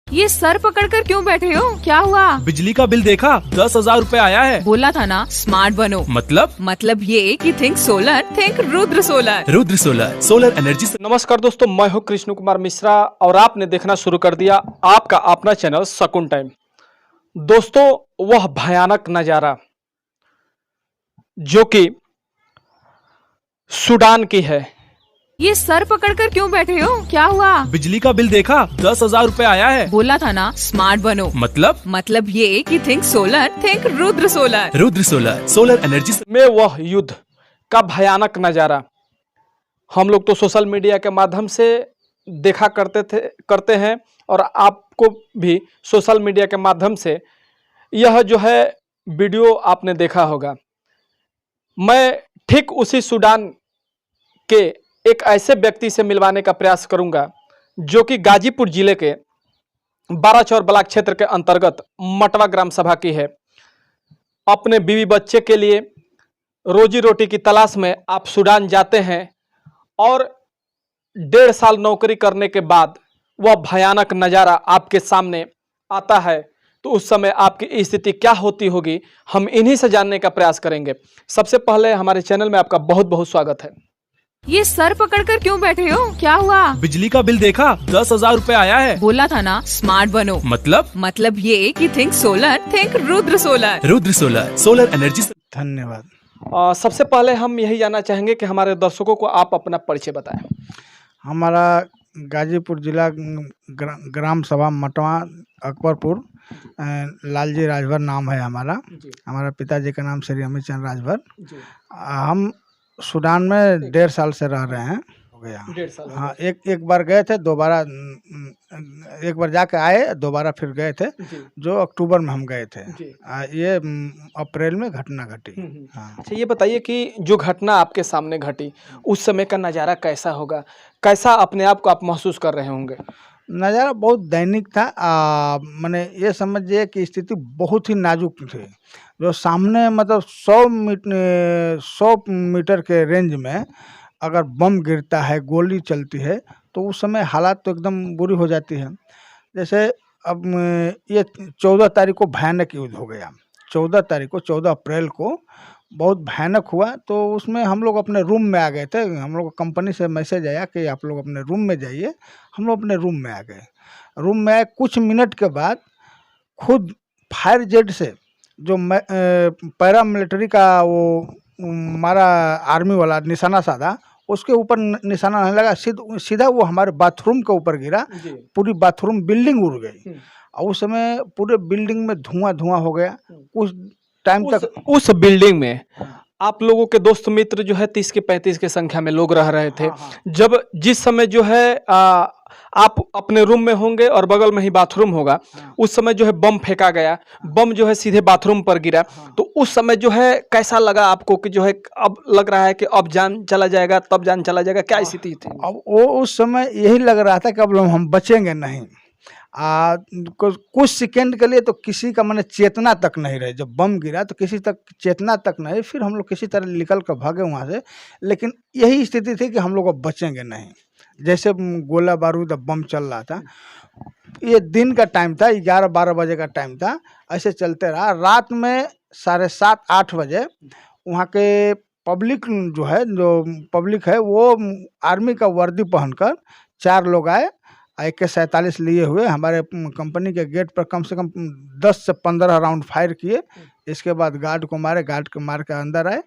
ये सर पकड़कर क्यों बैठे हो? क्या हुआ? बिजली का बिल देखा? 10,000 रूपए आया है। बोला था ना स्मार्ट बनो। मतलब ये कि think solar, think Rudra solar. Rudra solar, solar energy से। नमस्कार दोस्तों, मैं हूं कृष्ण कुमार मिश्रा और आपने देखना शुरू कर दिया आपका अपना चैनल शकुन टाइम। दोस्तों, वह भयानक नजारा जो कि सूडान की है। ये सर पकड़कर क्यों बैठे हो? क्या हुआ? बिजली का बिल देखा? 10,000 रूपए आया है। बोला था ना स्मार्ट बनो। मतलब ये कि think solar, think Rudra solar. Rudra solar, solar energy से। में वह युद्ध का भयानक नजारा हम लोग तो सोशल मीडिया के माध्यम से देखा करते हैं और आपको भी सोशल मीडिया के माध्यम से यह जो है वीडियो आपने देखा होगा। मैं ठीक उसी सूडान के एक ऐसे व्यक्ति से मिलवाने का प्रयास करूंगा जो कि गाजीपुर जिले के बाराचौर ब्लॉक क्षेत्र के अंतर्गत मटवा ग्राम सभा की है। अपने बीवी बच्चे के लिए रोजी रोटी की तलाश में आप सूडान जाते हैं और 1.5 साल नौकरी करने के बाद वह भयानक नज़ारा आपके सामने आता है, तो उस समय आपकी स्थिति क्या होती होगी, हम इन्हीं से जानने का प्रयास करेंगे। सबसे पहले हमारे चैनल में आपका बहुत बहुत स्वागत है। ये सर पकड़कर क्यों बैठे हो? क्या हुआ? बिजली का बिल देखा? 10,000 रूपए आया है। बोला था ना स्मार्ट बनो। मतलब ये कि think solar, think Rudra solar. Rudra solar, solar energy से। धन्यवाद। सबसे पहले हम यही जानना चाहेंगे कि हमारे दर्शकों को आप अपना परिचय बताएं। हमारा गाजीपुर जिला ग्राम सभा मटवा अकबरपुर, लालजी राजभर नाम है हमारा। हमारा पिताजी का नाम श्री अमित चंद्र राजभर। हम सूडान में 1.5 साल से रह रहे हैं, हो गया 1.5 साल। हाँ, एक बार गए थे, दोबारा एक बार जाके आए, दोबारा फिर गए थे, जो अक्टूबर में हम गए थे। ये अप्रैल में घटना घटी। हाँ। अच्छा, ये बताइए कि जो घटना आपके सामने घटी उस समय का नज़ारा कैसा होगा, कैसा अपने आप को आप महसूस कर रहे होंगे? नज़ारा बहुत दैनिक था। मैंने ये समझिए कि स्थिति बहुत ही नाजुक थी। जो सामने मतलब 100 मीटर के रेंज में अगर बम गिरता है, गोली चलती है, तो उस समय हालात तो एकदम बुरी हो जाती है। जैसे अब ये 14 तारीख को भयानक युद्ध हो गया। 14 अप्रैल को बहुत भयानक हुआ। तो उसमें हम लोग अपने रूम में आ गए थे। हम लोग कंपनी से मैसेज आया कि आप लोग अपने रूम में जाइए। हम लोग अपने रूम में आ गए। रूम में आए, कुछ मिनट के बाद खुद फायर जेट से जो पैरा मिलिट्री का वो हमारा आर्मी वाला निशाना साधा, उसके ऊपर निशाना नहीं लगा, सीधा वो हमारे बाथरूम के ऊपर गिरा। पूरी बाथरूम बिल्डिंग उड़ गई और उस समय पूरे बिल्डिंग में धुआं हो गया। कुछ टाइम तक उस बिल्डिंग में आप लोगों के दोस्त मित्र जो है 30 के 35 के संख्या में लोग रह रहे थे। जब जिस समय जो है आप अपने रूम में होंगे और बगल में ही बाथरूम होगा, उस समय जो है बम फेंका गया, बम जो है सीधे बाथरूम पर गिरा। तो उस समय जो है कैसा लगा आपको कि जो है अब लग रहा है कि अब जान चला जाएगा, तब जान चला जाएगा, क्या स्थिति थी? अब वो उस समय यही लग रहा था कि अब हम बचेंगे नहीं। कुछ सेकेंड के लिए तो किसी का मैंने चेतना तक नहीं रही। जब बम गिरा तो किसी तक चेतना तक नहीं। फिर हम लोग किसी तरह निकल कर भागे वहाँ से, लेकिन यही स्थिति थी कि हम लोग अब बचेंगे नहीं। जैसे गोला बारूद बम चल रहा था। ये दिन का टाइम था, 11-12 बजे का टाइम था। ऐसे चलते रहा। रात में 7:30-8 बजे वहाँ के पब्लिक है वो आर्मी का वर्दी पहनकर 4 लोग आए, AK-47 लिए हुए। हमारे कंपनी के गेट पर कम से कम 10 से 15 राउंड फायर किए। इसके बाद गार्ड को मारे, गार्ड को मार के अंदर आए।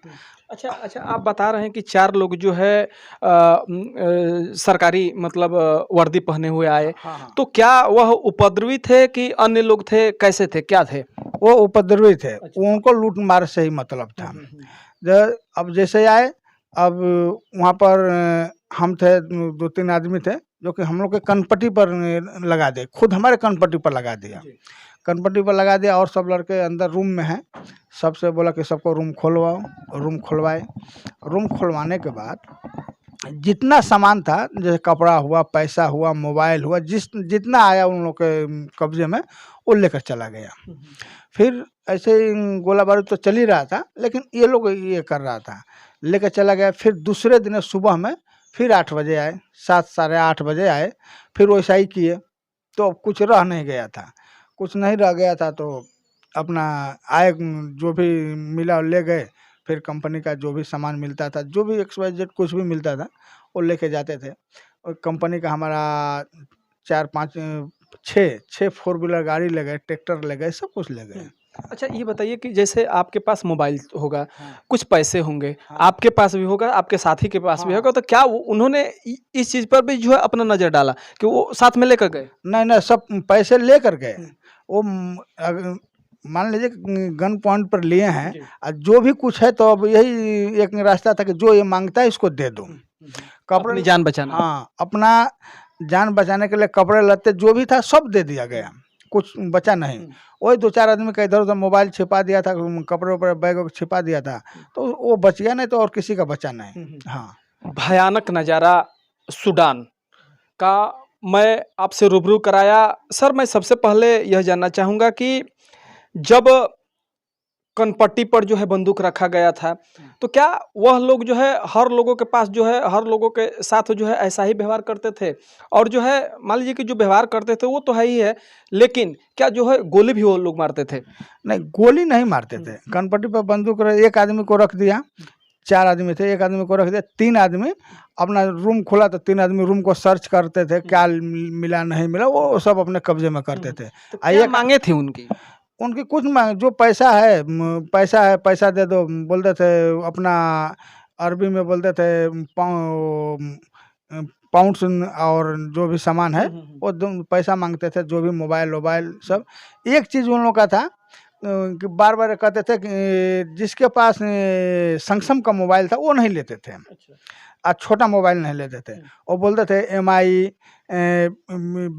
अच्छा, आप बता रहे हैं कि 4 लोग जो है सरकारी मतलब वर्दी पहने हुए आए। हाँ। तो क्या वह उपद्रवी थे कि अन्य लोग थे, कैसे थे, क्या थे? वो उपद्रवी थे। उनको लूट मार से ही मतलब था। अब जैसे आए, अब वहाँ पर हम थे, 2-3 आदमी थे जो कि हम लोग के कनपट्टी पर लगा दे, खुद हमारे कनपट्टी पर लगा दिया। कनपट्टी पर लगा दिया और सब लड़के अंदर रूम में हैं। सबसे बोला कि सबको रूम खोलवाओ। रूम खुलवाए। रूम खुलवाने के बाद जितना सामान था, जैसे कपड़ा हुआ, पैसा हुआ, मोबाइल हुआ, जितना आया उन लोग के कब्जे में, वो लेकर चला गया। फिर ऐसे ही गोला बारूद तो चल ही रहा था, लेकिन ये लोग ये कर रहा था, लेकर चला गया। फिर दूसरे दिन सुबह में फिर 8 बजे आए, 7 साढ़े 8 बजे आए, फिर वैसा ही किए। तो कुछ रह नहीं गया था, कुछ नहीं रह गया था तो अपना आए जो भी मिला ले गए। फिर कंपनी का जो भी सामान मिलता था, जो भी XYZ कुछ भी मिलता था वो लेके जाते थे। और कंपनी का हमारा 4-5 6 फोर व्हीलर गाड़ी ले गए, ट्रैक्टर ले गए, सब कुछ ले गए। अच्छा ये बताइए कि जैसे आपके पास मोबाइल होगा, हाँ। कुछ पैसे होंगे, हाँ। आपके पास भी होगा, आपके साथी के पास भी हाँ। होगा, तो क्या उन्होंने इस चीज़ पर भी जो है अपना नज़र डाला कि वो साथ में लेकर गए? नहीं, सब पैसे लेकर गए। हम्म। वो मान लीजिए गन पॉइंट पर लिए हैं, जी। और जो भी कुछ है तो अब यही एक रास्ता था कि जो ये मांगता है इसको दे दो। कपड़े, अपनी जान बचाना। हाँ, अपना जान बचाने के लिए कपड़े लत्ते जो भी था सब दे दिया गया, कुछ बचा नहीं। वही 2-4 आदमी का इधर उधर मोबाइल छिपा दिया था, कपड़े वपड़े बैग छिपा दिया था, तो वो बच गया, नहीं तो और किसी का बचा नहीं। हाँ। भयानक नज़ारा सूडान का मैं आपसे रूबरू कराया। सर मैं सबसे पहले यह जानना चाहूँगा कि जब कनपट्टी पर जो है बंदूक रखा गया था, तो क्या वह लोग जो है हर लोगों के पास जो है हर लोगों के साथ जो है ऐसा ही व्यवहार करते थे? और जो है मान लीजिए कि जो व्यवहार करते थे वो तो है ही है, लेकिन क्या जो है गोली भी वो लोग मारते थे? नहीं, गोली नहीं मारते थे। कनपट्टी पर बंदूक एक आदमी को रख दिया, 4 आदमी थे, एक आदमी को रख दिया, 3 आदमी अपना रूम खोला तो 3 आदमी रूम को सर्च करते थे, क्या मिला नहीं मिला वो सब अपने कब्जे में करते थे। तो क्या मांगे थी उनकी? उनकी कुछ मांग, जो पैसा है पैसा दे दो बोलते थे, अपना अरबी में बोलते थे पाउंड्स, और जो भी सामान है वो पैसा मांगते थे, जो भी मोबाइल वोबाइल सब। एक चीज़ उन लोग का था कि बार बार कहते थे कि जिसके पास सैमसंग का मोबाइल था वो नहीं लेते थे, और छोटा मोबाइल नहीं लेते थे। वो बोलते थे MI,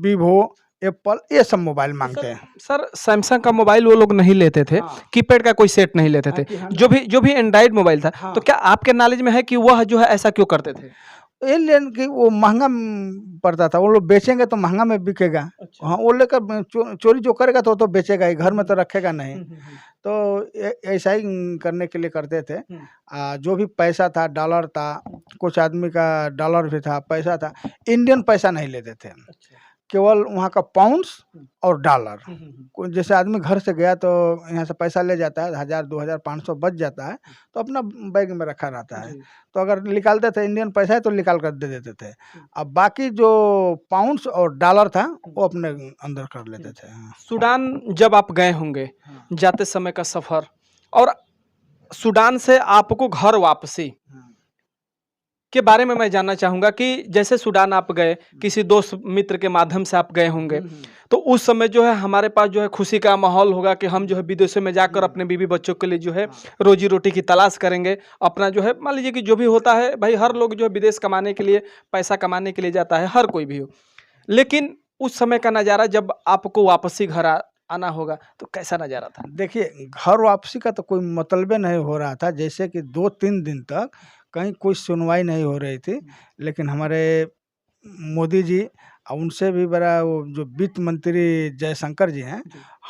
वीवो, एप्पल, ये सब मोबाइल मांगते हैं। सर सैमसंग का मोबाइल वो लोग नहीं लेते थे, हाँ। कीपैड का कोई सेट नहीं लेते थे, जो भी एंड्रॉइड मोबाइल था। हाँ। तो क्या आपके नॉलेज में है कि वह जो है ऐसा क्यों करते थे? ये लेन कि वो महंगा पड़ता था, वो लोग बेचेंगे तो महंगा में बिकेगा। हाँ, वो लेकर चोरी जो करेगा तो वो तो बेचेगा ही, घर में तो रखेगा नहीं। तो ऐसा ही करने के लिए करते थे। जो भी पैसा था, डॉलर था, कुछ आदमी का डॉलर भी था, पैसा था, इंडियन पैसा नहीं लेते थे, केवल वहाँ का पाउंड्स और डॉलर। जैसे आदमी घर से गया तो यहाँ से पैसा ले जाता है, 1000, 2000, 500 बच जाता है तो अपना बैग में रखा रहता है। तो अगर निकालते थे, इंडियन पैसा है तो निकाल कर दे देते थे। अब बाकी जो पाउंड्स और डॉलर था वो अपने अंदर कर लेते थे। सूडान जब आप गए होंगे, जाते समय का सफ़र, और सूडान से आपको घर वापसी के बारे में मैं जानना चाहूँगा कि जैसे सूडान आप गए, किसी दोस्त मित्र के माध्यम से आप गए होंगे, तो उस समय जो है हमारे पास जो है खुशी का माहौल होगा कि हम जो है विदेशों में जाकर अपने बीवी बच्चों के लिए जो है रोजी रोटी की तलाश करेंगे। अपना जो है मान लीजिए कि जो भी होता है भाई, हर लोग जो है विदेश कमाने के लिए, पैसा कमाने के लिए जाता है, हर कोई भी हो। लेकिन उस समय का नज़ारा जब आपको वापसी घर आना होगा तो कैसा नज़ारा था? देखिए, घर वापसी का तो कोई मतलब नहीं हो रहा था। जैसे कि 2-3 दिन तक कहीं कोई सुनवाई नहीं हो रही थी, लेकिन हमारे मोदी जी, उनसे भी बड़ा वो जो वित्त मंत्री जयशंकर जी हैं,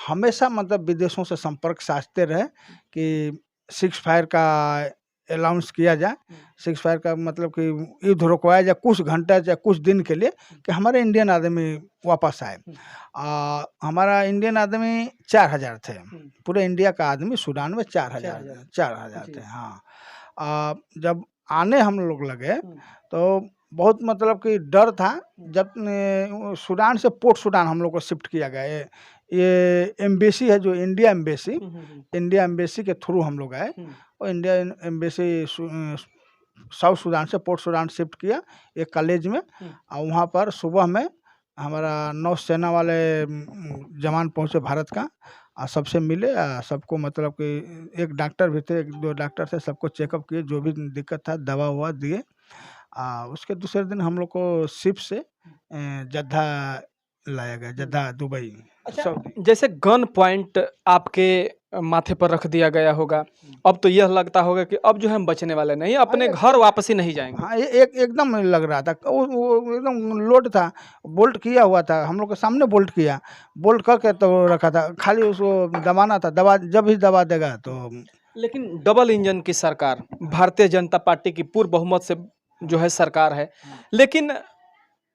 हमेशा मतलब विदेशों से संपर्क साधते रहे कि 6 फायर का अलाउंस किया जाए। 6 फायर का मतलब कि युद्ध रुकवाया जाए कुछ घंटा या कुछ दिन के लिए, कि हमारे इंडियन आदमी वापस आए। हमारा इंडियन आदमी 4000 थे, पूरे इंडिया का आदमी सूडान में 4000 थे। हाँ, जब आने हम लोग लगे तो बहुत मतलब कि डर था। जब सूडान से पोर्ट सूडान हम लोग को शिफ्ट किया गया, ये एम्बेसी है जो इंडिया एम्बेसी के थ्रू हम लोग आए, और इंडिया एम्बेसी साउथ सूडान से पोर्ट सूडान शिफ्ट किया एक कॉलेज में। और वहाँ पर सुबह में हमारा नौसेना वाले जवान पहुँचे भारत का, सबसे मिले, सबको मतलब कि एक डॉक्टर भी थे, 1-2 डॉक्टर थे, सबको चेकअप किए, जो भी दिक्कत था दवा ववा दिए। उसके दूसरे दिन हम लोग को शिप से जद्दा लाया गया, जद्दा दुबई। अच्छा, जैसे गन पॉइंट आपके माथे पर रख दिया गया होगा, अब तो यह लगता होगा कि अब जो है हम बचने वाले नहीं, अपने घर वापसी नहीं जाएंगे। हाँ, एकदम लग रहा था, वो एकदम लोड था, बोल्ट किया हुआ था, हम लोग के सामने बोल्ट किया, बोल्ट करके तो रखा था, खाली उसको दबाना था, दबा जब भी दबा देगा तो। लेकिन डबल इंजन की सरकार, भारतीय जनता पार्टी की पूर्ण बहुमत से जो है सरकार है, लेकिन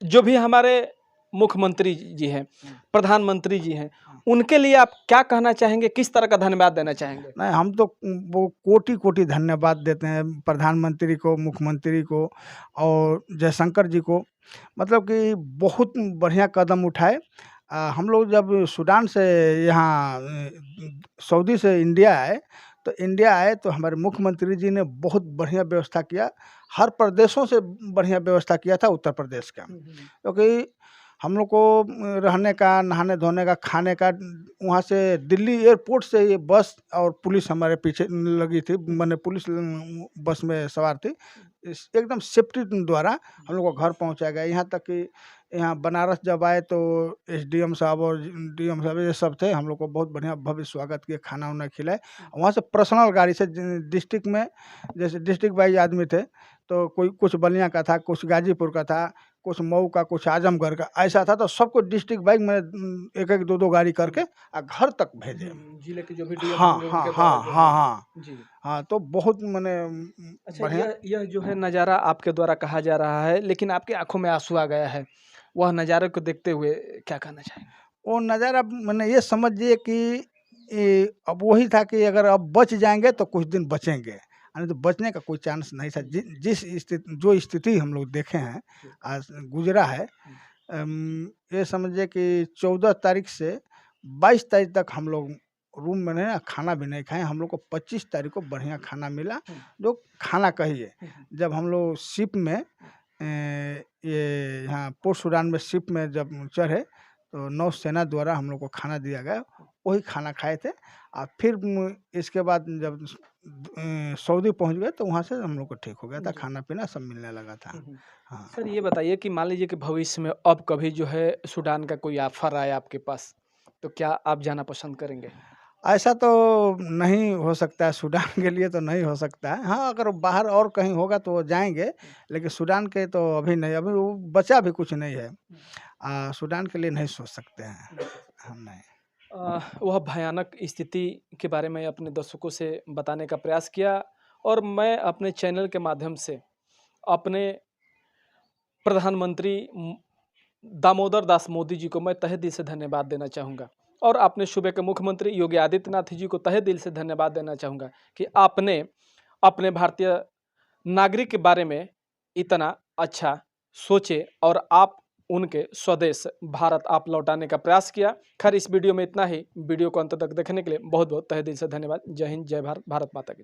जो भी हमारे मुख्यमंत्री जी हैं, प्रधानमंत्री जी हैं, उनके लिए आप क्या कहना चाहेंगे, किस तरह का धन्यवाद देना चाहेंगे? नहीं, हम तो वो कोटि-कोटि धन्यवाद देते हैं प्रधानमंत्री को, मुख्यमंत्री को और जयशंकर जी को। मतलब कि बहुत बढ़िया कदम उठाए। हम लोग जब सूडान से यहाँ सऊदी से इंडिया आए तो हमारे मुख्यमंत्री जी ने बहुत बढ़िया व्यवस्था किया। हर प्रदेशों से बढ़िया व्यवस्था किया था उत्तर प्रदेश का। क्योंकि हम लोग को रहने का, नहाने-धोने का, खाने का, वहाँ से दिल्ली एयरपोर्ट से ये बस और पुलिस हमारे पीछे लगी थी, माने पुलिस बस में सवार थी। एकदम सेफ्टी द्वारा हम लोग को घर पहुँचाया गया। यहाँ तक कि यहाँ बनारस जब आए तो एसडीएम साहब और डीएम साहब ये सब थे, हम लोग को बहुत बढ़िया भव्य स्वागत किए, खाना-वाना खिलाए। वहाँ से पर्सनल गाड़ी से डिस्ट्रिक्ट में, जैसे डिस्ट्रिक्ट वाइज आदमी थे, तो कोई कुछ बलिया का था, कुछ गाजीपुर का था, कुछ मऊ का, कुछ आजमगढ़ का, ऐसा था। तो सबको डिस्ट्रिक्ट वाइज में एक-एक, दो-दो गाड़ी करके घर तक भेजे। जिले के जो भी डीएम हाँ, होंगे हाँ, उनके हाँ, द्वारा हाँ, हाँ। जी। हाँ, तो बहुत मने अच्छा, बढ़िया। यह जो है नज़ारा आपके द्वारा कहा जा रहा है, लेकिन आपकी आँखों में आँसू आ गया है। वह नज़ारे को देखते हुए क्या कहना चाहेंगे? वो नज़ारा मने ये समझिए कि अब वही था कि अगर अब बच जाएँगे तो कुछ दिन बचेंगे, नहीं तो बचने का कोई चांस नहीं था। जिस जो स्थिति हम लोग देखे हैं, आज गुज़रा है, ये समझिए कि 14 तारीख से 22 तारीख तक हम लोग रूम में रहे, खाना भी नहीं खाए। हम लोग को 25 तारीख को बढ़िया खाना मिला। जो खाना कहिए, जब हम लोग शिप में ये यहाँ पोर्ट सूडान में शिप में जब चढ़े तो नौसेना द्वारा हम लोग को खाना दिया गया, वही खाना खाए थे। और फिर इसके बाद जब सऊदी पहुँच गए तो वहाँ से हम लोग को ठीक हो गया था, खाना-पीना सब मिलने लगा था। हाँ। सर ये बताइए कि मान लीजिए कि भविष्य में अब कभी जो है सूडान का कोई ऑफ़र आए आपके पास, तो क्या आप जाना पसंद करेंगे? ऐसा तो नहीं हो सकता है, सूडान के लिए तो नहीं हो सकता है। हाँ, अगर बाहर और कहीं होगा तो जाएँगे, लेकिन सूडान के तो अभी नहीं, अभी वो बचा भी कुछ नहीं है। सूडान के लिए नहीं सोच सकते हैं हम, नहीं। वह भयानक स्थिति के बारे में अपने दर्शकों से बताने का प्रयास किया और मैं अपने चैनल के माध्यम से अपने प्रधानमंत्री दामोदर दास मोदी जी को मैं तहे दिल से धन्यवाद देना चाहूँगा और अपने सूबे के मुख्यमंत्री योगी आदित्यनाथ जी को तहे दिल से धन्यवाद देना चाहूँगा कि आपने अपने भारतीय नागरिक के बारे में इतना अच्छा सोचे और आप उनके स्वदेश भारत आप लौटाने का प्रयास किया। खैर इस वीडियो में इतना ही। वीडियो को अंत तक देखने के लिए बहुत बहुत तहे दिल से धन्यवाद। जय हिंद, जय भारत, भारत माता की।